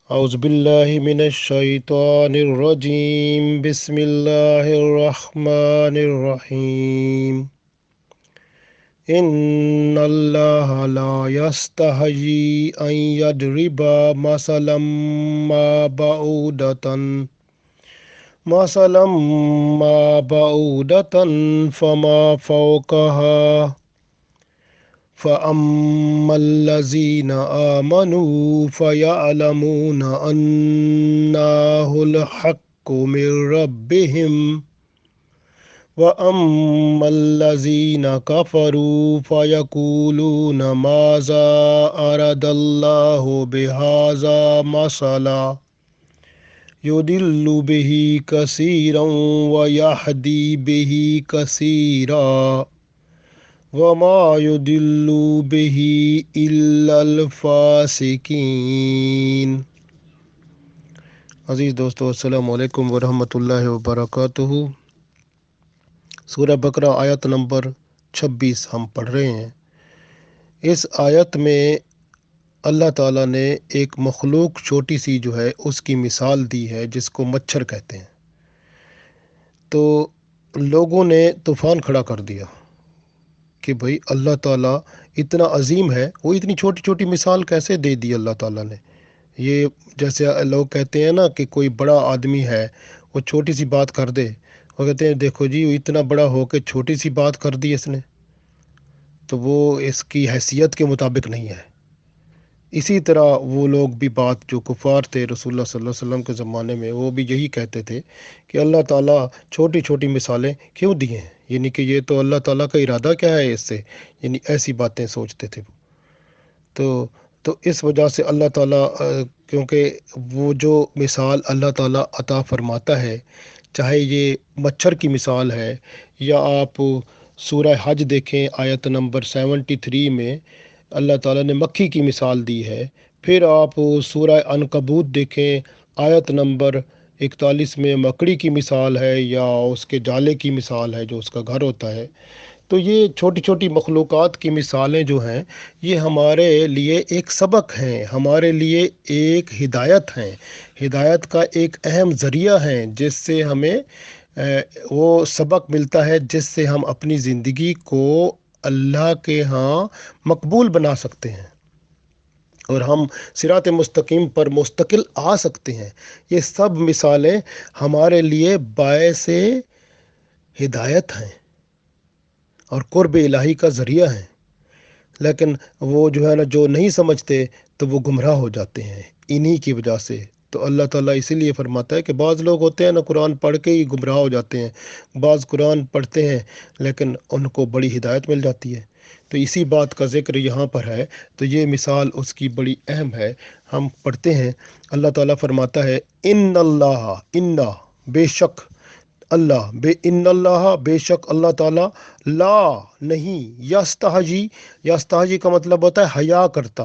أعوذ بالله من الشيطان الرجيم بسم الله الرحمن الرحيم إن الله لا يستحيي أن يضرب مثلا مثلا ما بعودة فما فوقها فأما الذين آمنوا فيعلمون أنه الحق من ربهم وأما الذين كفروا فيقولون ماذا أراد الله بهذا مثلا يضل به كثيرا ويهدي به كثيرا وما يضل به إلا الفاسقين۔ عزیز دوستو، السلام علیکم ورحمۃ اللہ وبرکاتہ۔ سورہ بقرہ آیت نمبر 26 ہم پڑھ رہے ہیں۔ اس آیت میں اللہ تعالیٰ نے ایک مخلوق چھوٹی سی جو ہے اس کی مثال دی ہے جس کو مچھر کہتے ہیں۔ تو لوگوں نے طوفان کھڑا کر دیا کہ بھئی اللہ تعالیٰ اتنا عظیم ہے، وہ اتنی چھوٹی چھوٹی مثال کیسے دے دی اللہ تعالیٰ نے۔ یہ جیسے لوگ کہتے ہیں نا کہ کوئی بڑا آدمی ہے، وہ چھوٹی سی بات کر دے، وہ کہتے ہیں دیکھو جی وہ اتنا بڑا ہو کے چھوٹی سی بات کر دی اس نے، تو وہ اس کی حیثیت کے مطابق نہیں ہے۔ اسی طرح وہ لوگ بھی بات جو کفار تھے رسول اللہ صلی اللہ علیہ وسلم کے زمانے میں، وہ بھی یہی کہتے تھے کہ اللہ تعالیٰ چھوٹی چھوٹی مثالیں کیوں دی ہیں، یعنی کہ یہ تو اللہ تعالیٰ کا ارادہ کیا ہے اس سے، یعنی ایسی باتیں سوچتے تھے وہ۔ تو اس وجہ سے اللہ تعالیٰ کیونکہ وہ جو مثال اللہ تعالیٰ عطا فرماتا ہے، چاہے یہ مچھر کی مثال ہے یا آپ سورہ حج دیکھیں آیت نمبر 73 میں اللہ تعالیٰ نے مکھی کی مثال دی ہے، پھر آپ سورہ عنکبوت دیکھیں آیت نمبر 41 میں مکڑی کی مثال ہے یا اس کے جالے کی مثال ہے جو اس کا گھر ہوتا ہے۔ تو یہ چھوٹی چھوٹی مخلوقات کی مثالیں جو ہیں یہ ہمارے لیے ایک سبق ہیں، ہمارے لیے ایک ہدایت ہیں، ہدایت کا ایک اہم ذریعہ ہیں جس سے ہمیں وہ سبق ملتا ہے جس سے ہم اپنی زندگی کو اللہ کے ہاں مقبول بنا سکتے ہیں اور ہم صراط مستقیم پر مستقل آ سکتے ہیں۔ یہ سب مثالیں ہمارے لیے باعث ہدایت ہیں اور قرب الہی کا ذریعہ ہیں، لیکن وہ جو ہے نا جو نہیں سمجھتے تو وہ گمراہ ہو جاتے ہیں انہی کی وجہ سے۔ تو اللہ تعالیٰ اسی لیے فرماتا ہے کہ بعض لوگ ہوتے ہیں نا قرآن پڑھ کے ہی گمراہ ہو جاتے ہیں، بعض قرآن پڑھتے ہیں لیکن ان کو بڑی ہدایت مل جاتی ہے۔ تو اسی بات کا ذکر یہاں پر ہے، تو یہ مثال اس کی بڑی اہم ہے۔ ہم پڑھتے ہیں اللہ تعالیٰ فرماتا ہے ان بے شک اللہ ان اللہ بے شک اللہ تعالیٰ لا نہیں یستحجی کا مطلب ہوتا ہے حیا کرتا،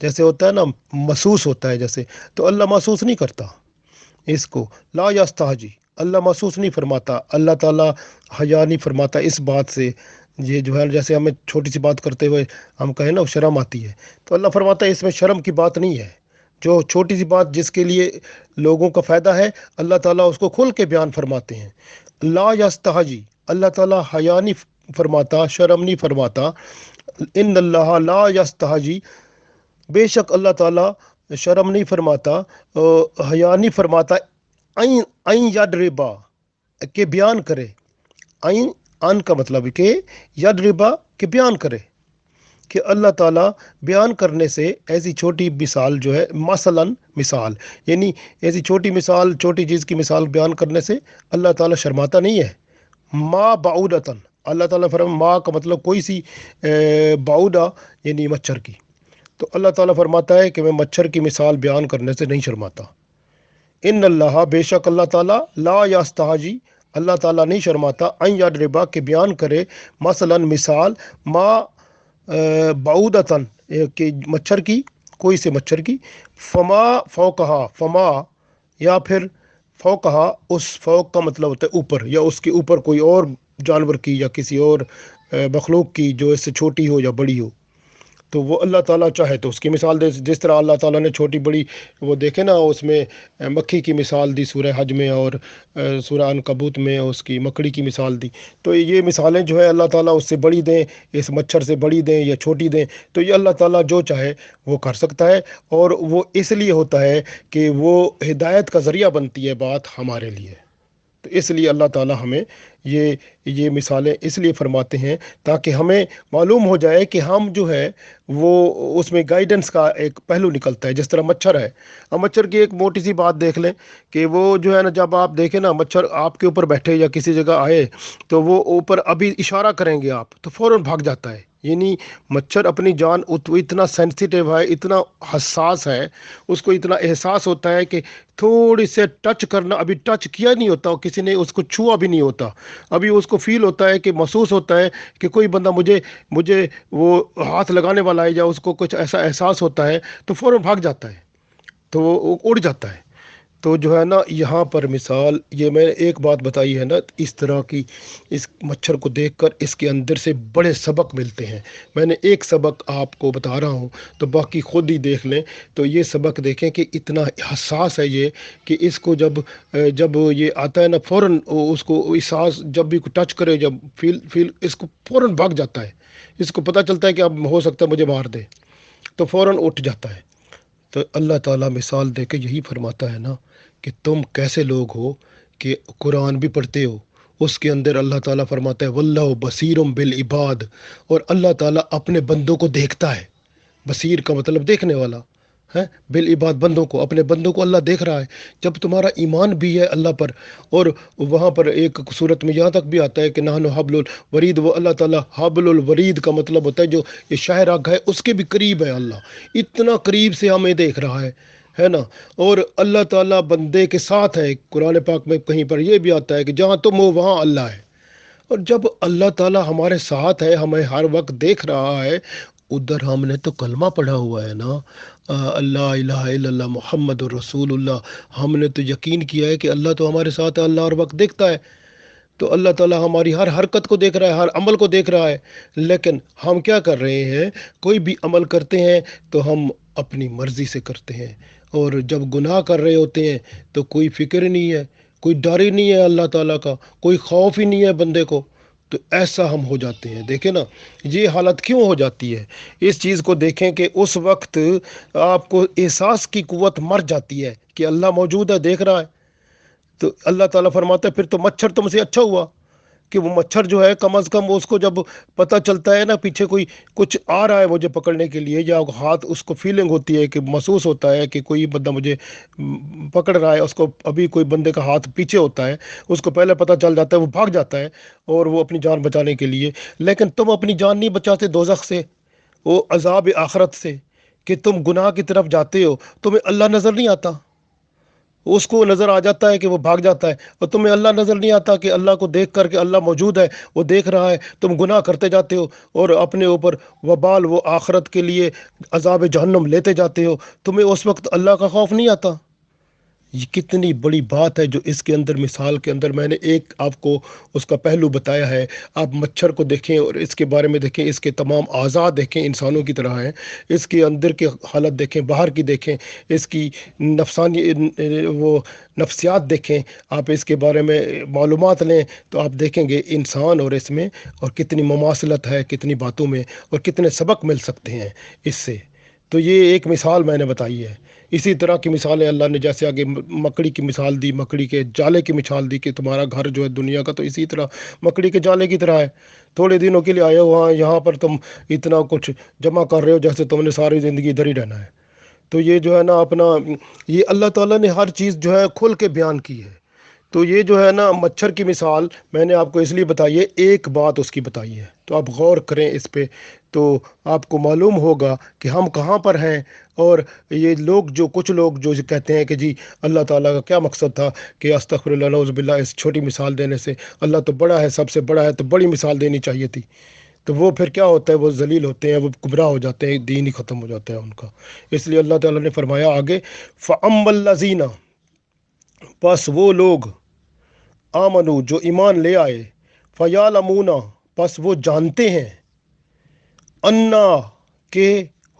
جیسے ہوتا ہے نا محسوس ہوتا ہے جیسے، تو اللہ محسوس نہیں کرتا اس کو، لا یستحجی اللہ محسوس نہیں فرماتا، اللہ تعالیٰ حیا نہیں فرماتا اس بات سے۔ یہ جو ہے جیسے ہمیں چھوٹی سی بات کرتے ہوئے ہم کہیں نا شرم آتی ہے، تو اللہ فرماتا ہے اس میں شرم کی بات نہیں ہے۔ جو چھوٹی سی بات جس کے لیے لوگوں کا فائدہ ہے اللہ تعالیٰ اس کو کھل کے بیان فرماتے ہیں۔ لا یستحجی اللہ تعالیٰ حیا نہیں فرماتا، شرم نہیں فرماتا۔ ان اللہ لا یستحجی بے شک اللہ تعالیٰ شرم نہیں فرماتا، حیا نہیں فرماتا، این یضربا کہ بیان کرے، ان کا مطلب ہے کہ یضربا کہ بیان کرے، کہ اللہ تعالیٰ بیان کرنے سے ایسی چھوٹی مثال جو ہے مثلاً مثال، یعنی ایسی چھوٹی مثال چھوٹی چیز کی مثال بیان کرنے سے اللہ تعالیٰ شرماتا نہیں ہے۔ ما بعودتاً اللہ تعالیٰ ما کا مطلب کوئی سی بعودہ یعنی مچھر کی، تو اللہ تعالیٰ فرماتا ہے کہ میں مچھر کی مثال بیان کرنے سے نہیں شرماتا۔ ان اللہ بے شک اللہ تعالیٰ لا یستحجی اللہ تعالیٰ نہیں شرماتا ان یضربا کہ بیان کرے مثلاً مثال ما بعودتاً کہ مچھر کی، کوئی سے مچھر کی، فما فوقہا فما یا پھر فوقہا اس فوق کا مطلب ہوتا ہے اوپر، یا اس کے اوپر کوئی اور جانور کی یا کسی اور مخلوق کی جو اس سے چھوٹی ہو یا بڑی ہو۔ تو وہ اللہ تعالیٰ چاہے تو اس کی مثال دے، جس طرح اللہ تعالیٰ نے چھوٹی بڑی وہ دیکھے نا اس میں مکھی کی مثال دی سورہ حج میں، اور سورہ عنکبوت میں اس کی مکڑی کی مثال دی۔ تو یہ مثالیں جو ہے اللہ تعالیٰ اس سے بڑی دیں، اس مچھر سے بڑی دیں یا چھوٹی دیں، تو یہ اللہ تعالیٰ جو چاہے وہ کر سکتا ہے، اور وہ اس لیے ہوتا ہے کہ وہ ہدایت کا ذریعہ بنتی ہے بات ہمارے لیے۔ تو اس لیے اللہ تعالیٰ ہمیں یہ مثالیں اس لیے فرماتے ہیں تاکہ ہمیں معلوم ہو جائے کہ ہم جو ہے وہ اس میں گائیڈنس کا ایک پہلو نکلتا ہے۔ جس طرح مچھر ہے، اب مچھر کی ایک موٹی سی بات دیکھ لیں کہ وہ جو ہے نا، جب آپ دیکھیں نا مچھر آپ کے اوپر بیٹھے یا کسی جگہ آئے تو وہ اوپر ابھی اشارہ کریں گے آپ تو فوراً بھاگ جاتا ہے۔ یعنی مچھر اپنی جان اتنا سینسیٹیو ہے، اتنا حساس ہے، اس کو اتنا احساس ہوتا ہے کہ تھوڑی سے ٹچ کرنا، ابھی ٹچ کیا نہیں ہوتا، کسی نے اس کو چھوا بھی نہیں ہوتا، ابھی اس کو فیل ہوتا ہے کہ محسوس ہوتا ہے کہ کوئی بندہ مجھے وہ ہاتھ لگانے والا ہے، یا اس کو کچھ ایسا احساس ہوتا ہے تو فوراً بھاگ جاتا ہے، تو وہ اڑ جاتا ہے۔ تو جو ہے نا یہاں پر مثال یہ میں نے ایک بات بتائی ہے نا، اس طرح کی اس مچھر کو دیکھ کر اس کے اندر سے بڑے سبق ملتے ہیں۔ میں نے ایک سبق آپ کو بتا رہا ہوں، تو باقی خود ہی دیکھ لیں۔ تو یہ سبق دیکھیں کہ اتنا حساس ہے یہ، کہ اس کو جب یہ آتا ہے نا فوراً اس کو احساس، جب بھی ٹچ کرے، جب فیل اس کو فوراً بھاگ جاتا ہے۔ اس کو پتہ چلتا ہے کہ اب ہو سکتا ہے مجھے مار دے، تو فوراً اٹھ جاتا ہے۔ تو اللہ تعالیٰ مثال دے کے یہی فرماتا ہے نا کہ تم کیسے لوگ ہو کہ قرآن بھی پڑھتے ہو، اس کے اندر اللہ تعالیٰ فرماتا ہے واللہ بصیرم بالعباد، اور اللہ تعالیٰ اپنے بندوں کو دیکھتا ہے۔ بصیر کا مطلب دیکھنے والا ہے، بالعباد بندوں کو، اپنے بندوں کو اللہ دیکھ رہا ہے۔ جب تمہارا ایمان بھی ہے اللہ پر، اور وہاں پر ایک صورت میں یہاں تک بھی آتا ہے کہ نحن حبل الورید، وہ اللہ تعالیٰ حبل الورید کا مطلب ہوتا ہے جو یہ شاہ راگ ہے اس کے بھی قریب ہے، اللہ اتنا قریب سے ہمیں دیکھ رہا ہے نا۔ اور اللہ تعالیٰ بندے کے ساتھ ہے، قرآن پاک میں کہیں پر یہ بھی آتا ہے کہ جہاں تم ہو وہاں اللہ ہے۔ اور جب اللہ تعالیٰ ہمارے ساتھ ہے، ہمیں ہر وقت دیکھ رہا ہے، ادھر ہم نے تو کلمہ پڑھا ہوا ہے نا، اللہ الہ الا اللہ محمد رسول اللہ، ہم نے تو یقین کیا ہے کہ اللہ تو ہمارے ساتھ ہے، اللہ ہر وقت دیکھتا ہے۔ تو اللہ تعالیٰ ہماری ہر حرکت کو دیکھ رہا ہے، ہر عمل کو دیکھ رہا ہے، لیکن ہم کیا کر رہے ہیں؟ کوئی بھی عمل کرتے ہیں تو ہم اپنی مرضی سے کرتے ہیں، اور جب گناہ کر رہے ہوتے ہیں تو کوئی فکر ہی نہیں ہے، کوئی ڈر ہی نہیں ہے اللہ تعالیٰ کا، کوئی خوف ہی نہیں ہے بندے کو۔ تو ایسا ہم ہو جاتے ہیں۔ دیکھیں نا یہ حالت کیوں ہو جاتی ہے، اس چیز کو دیکھیں کہ اس وقت آپ کو احساس کی قوت مر جاتی ہے کہ اللہ موجود ہے، دیکھ رہا ہے۔ تو اللہ تعالیٰ فرماتا ہے پھر تو مچھر تم سے اچھا ہوا کہ وہ مچھر جو ہے کم از کم اس کو جب پتہ چلتا ہے نا پیچھے کوئی کچھ آ رہا ہے مجھے پکڑنے کے لیے، یا ہاتھ اس کو فیلنگ ہوتی ہے کہ محسوس ہوتا ہے کہ کوئی بندہ مجھے پکڑ رہا ہے، اس کو ابھی کوئی بندے کا ہاتھ پیچھے ہوتا ہے، اس کو پہلے پتہ چل جاتا ہے، وہ بھاگ جاتا ہے اور وہ اپنی جان بچانے کے لیے۔ لیکن تم اپنی جان نہیں بچاتے دوزخ سے، وہ عذاب آخرت سے، کہ تم گناہ کی طرف جاتے ہو، تمہیں اللہ نظر نہیں آتا، اس کو نظر آ جاتا ہے کہ وہ بھاگ جاتا ہے، اور تمہیں اللہ نظر نہیں آتا کہ اللہ کو دیکھ کر کہ اللہ موجود ہے، وہ دیکھ رہا ہے، تم گناہ کرتے جاتے ہو اور اپنے اوپر وبال وہ آخرت کے لیے عذاب جہنم لیتے جاتے ہو، تمہیں اس وقت اللہ کا خوف نہیں آتا؟ یہ کتنی بڑی بات ہے جو اس کے اندر مثال کے اندر میں نے ایک آپ کو اس کا پہلو بتایا ہے۔ آپ مچھر کو دیکھیں اور اس کے بارے میں دیکھیں، اس کے تمام اعضاء دیکھیں انسانوں کی طرح ہیں، اس کے اندر کی حالت دیکھیں، باہر کی دیکھیں، اس کی نفسانی وہ نفسیات دیکھیں، آپ اس کے بارے میں معلومات لیں تو آپ دیکھیں گے انسان اور اس میں اور کتنی مماثلت ہے، کتنی باتوں میں، اور کتنے سبق مل سکتے ہیں اس سے۔ تو یہ ایک مثال میں نے بتائی ہے۔ اسی طرح کی مثالیں اللہ نے جیسے آگے مکڑی کی مثال دی، مکڑی کے جالے کی مثال دی کہ تمہارا گھر جو ہے دنیا کا تو اسی طرح مکڑی کے جالے کی طرح ہے، تھوڑے دنوں کے لیے آئے ہو وہاں، یہاں پر تم اتنا کچھ جمع کر رہے ہو جیسے تم نے ساری زندگی ادھر ہی رہنا ہے۔ تو یہ جو ہے نا اپنا یہ اللہ تعالیٰ نے ہر چیز جو ہے کھل کے بیان کی ہے۔ تو یہ جو ہے نا مچھر کی مثال میں نے آپ کو اس لیے بتائی ہے، ایک بات اس کی بتائی ہے، تو آپ غور کریں اس پہ، تو آپ کو معلوم ہوگا کہ ہم کہاں پر ہیں۔ اور یہ لوگ جو کچھ لوگ جو کہتے ہیں کہ جی اللہ تعالیٰ کا کیا مقصد تھا کہ استغفر اللہ نعوذ باللہ اس چھوٹی مثال دینے سے، اللہ تو بڑا ہے، سب سے بڑا ہے، تو بڑی مثال دینی چاہیے تھی۔ تو وہ پھر کیا ہوتا ہے، وہ ذلیل ہوتے ہیں، وہ گمراہ ہو جاتے ہیں، دین ہی ختم ہو جاتا ہے ان کا۔ اس لیے اللہ تعالیٰ نے فرمایا آگے فَأَمَّا الَّذِينَ، پس وہ لوگ آمنو جو ایمان لے آئے، فَيَعْلَمُونَ پس وہ جانتے ہیں، انا کہ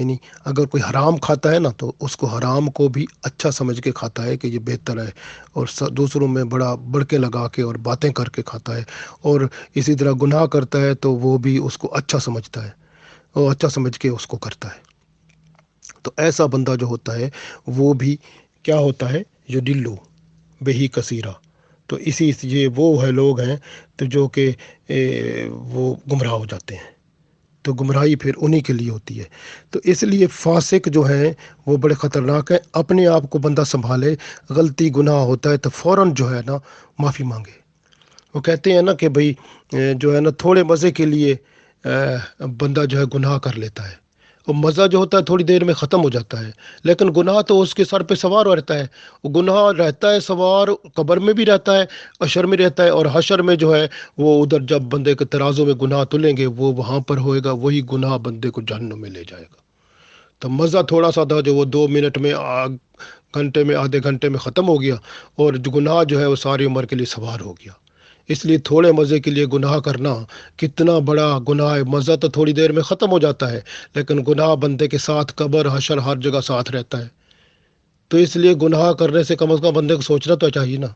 یعنی اگر کوئی حرام کھاتا ہے نا تو اس کو حرام کو بھی اچھا سمجھ کے کھاتا ہے کہ یہ بہتر ہے، اور دوسروں میں بڑا بڑکے لگا کے اور باتیں کر کے کھاتا ہے، اور اسی طرح گناہ کرتا ہے تو وہ بھی اس کو اچھا سمجھتا ہے، اور اچھا سمجھ کے اس کو کرتا ہے۔ تو ایسا بندہ جو ہوتا ہے وہ بھی کیا ہوتا ہے، جو دلو بہی کثیرہ، تو اسی یہ وہ ہے لوگ ہیں تو جو کہ وہ گمراہ ہو جاتے ہیں، تو گمراہی پھر انہی کے لیے ہوتی ہے۔ تو اس لیے فاسق جو ہیں وہ بڑے خطرناک ہیں۔ اپنے آپ کو بندہ سنبھالے، غلطی گناہ ہوتا ہے تو فوراً جو ہے نا معافی مانگے۔ وہ کہتے ہیں نا کہ بھئی جو ہے نا تھوڑے مزے کے لیے بندہ جو ہے گناہ کر لیتا ہے، اور مزہ جو ہوتا ہے تھوڑی دیر میں ختم ہو جاتا ہے، لیکن گناہ تو اس کے سر پہ سوار رہتا ہے۔ وہ گناہ رہتا ہے سوار، قبر میں بھی رہتا ہے، حشر میں رہتا ہے، اور حشر میں جو ہے وہ ادھر جب بندے کے ترازو میں گناہ تلیں گے وہ وہاں پر ہوئے گا، وہی گناہ بندے کو جہنم میں لے جائے گا۔ تو مزہ تھوڑا سا تھا جو وہ 2 منٹ میں، گھنٹے میں، آدھے گھنٹے میں ختم ہو گیا، اور جو گناہ جو ہے وہ ساری عمر کے لیے سوار ہو گیا۔ اس لیے تھوڑے مزے کے لیے گناہ کرنا کتنا بڑا گناہ ہے۔ مزہ تو تھوڑی دیر میں ختم ہو جاتا ہے، لیکن گناہ بندے کے ساتھ قبر حشر ہر جگہ ساتھ رہتا ہے۔ تو اس لیے گناہ کرنے سے کم از کم بندے کو سوچنا تو چاہیے نا۔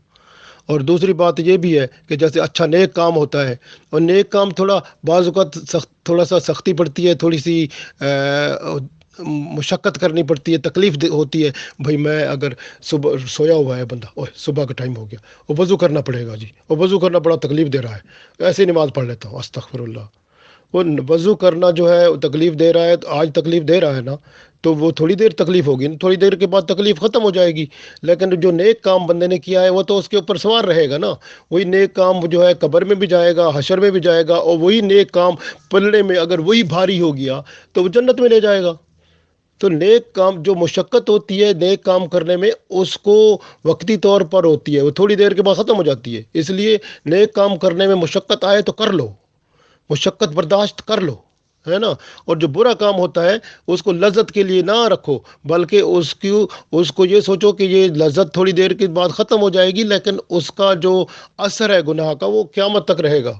اور دوسری بات یہ بھی ہے کہ جیسے اچھا نیک کام ہوتا ہے، اور نیک کام تھوڑا بعض اوقات تھوڑا سا سختی پڑتی ہے، تھوڑی سی مشقت کرنی پڑتی ہے، تکلیف ہوتی ہے۔ بھئی میں اگر صبح سویا ہوا ہے بندہ، اوہ صبح کا ٹائم ہو گیا، وہ وضو کرنا پڑے گا جی، اور وضو کرنا بڑا تکلیف دے رہا ہے، ایسے نماز پڑھ لیتا ہوں، استغفر اللہ۔ وہ وضو کرنا جو ہے تکلیف دے رہا ہے، تو آج تکلیف دے رہا ہے نا، تو وہ تھوڑی دیر تکلیف ہوگی، تھوڑی دیر کے بعد تکلیف ختم ہو جائے گی۔ لیکن جو نیک کام بندے نے کیا ہے وہ تو اس کے اوپر سوار رہے گا نا۔ وہی نیک کام جو ہے قبر میں بھی جائے گا، حشر میں بھی جائے گا، اور وہی نیک کام پلڑے میں اگر وہی بھاری ہو گیا تو وہ جنت میں لے جائے گا۔ تو نیک کام جو مشقت ہوتی ہے نیک کام کرنے میں، اس کو وقتی طور پر ہوتی ہے، وہ تھوڑی دیر کے بعد ختم ہو جاتی ہے۔ اس لیے نیک کام کرنے میں مشقت آئے تو کر لو، مشقت برداشت کر لو، ہے نا۔ اور جو برا کام ہوتا ہے اس کو لذت کے لیے نہ رکھو، بلکہ اس کو یہ سوچو کہ یہ لذت تھوڑی دیر کے بعد ختم ہو جائے گی، لیکن اس کا جو اثر ہے گناہ کا وہ قیامت تک رہے گا۔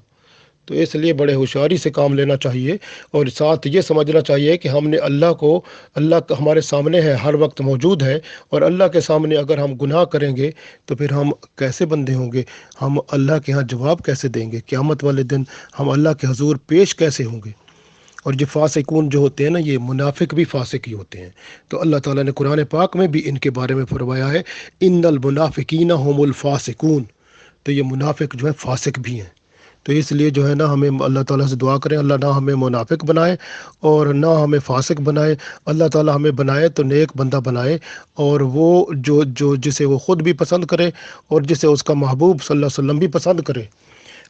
تو اس لیے بڑے ہوشیاری سے کام لینا چاہیے، اور ساتھ یہ سمجھنا چاہیے کہ ہم نے اللہ کا ہمارے سامنے ہے، ہر وقت موجود ہے، اور اللہ کے سامنے اگر ہم گناہ کریں گے تو پھر ہم کیسے بندے ہوں گے؟ ہم اللہ کے ہاں جواب کیسے دیں گے؟ قیامت والے دن ہم اللہ کے حضور پیش کیسے ہوں گے؟ اور یہ فاسقون جو ہوتے ہیں نا، یہ منافق بھی فاسق ہی ہوتے ہیں۔ تو اللہ تعالیٰ نے قرآن پاک میں بھی ان کے بارے میں فرمایا ہے، ان المنافقین هم الفاسقون، تو یہ منافق جو ہے فاسق بھی ہیں۔ تو اس لیے جو ہے نا ہمیں اللہ تعالیٰ سے دعا کریں، اللہ نہ ہمیں منافق بنائے اور نہ ہمیں فاسق بنائے۔ اللہ تعالیٰ ہمیں بنائے تو نیک بندہ بنائے، اور وہ جو جسے وہ خود بھی پسند کرے اور جسے اس کا محبوب صلی اللہ علیہ وسلم بھی پسند کرے۔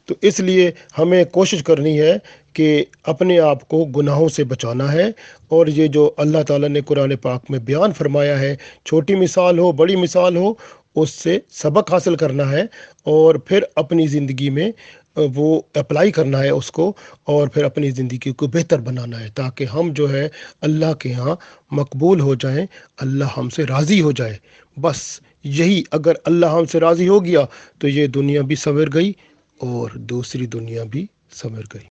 تو اس لیے ہمیں کوشش کرنی ہے کہ اپنے آپ کو گناہوں سے بچانا ہے، اور یہ جو اللہ تعالیٰ نے قرآن پاک میں بیان فرمایا ہے، چھوٹی مثال ہو بڑی مثال ہو، اس سے سبق حاصل کرنا ہے، اور پھر اپنی زندگی میں وہ اپلائی کرنا ہے اس کو، اور پھر اپنی زندگی کو بہتر بنانا ہے، تاکہ ہم جو ہے اللہ کے ہاں مقبول ہو جائیں، اللہ ہم سے راضی ہو جائے۔ بس یہی، اگر اللہ ہم سے راضی ہو گیا تو یہ دنیا بھی سنور گئی اور دوسری دنیا بھی سنور گئی۔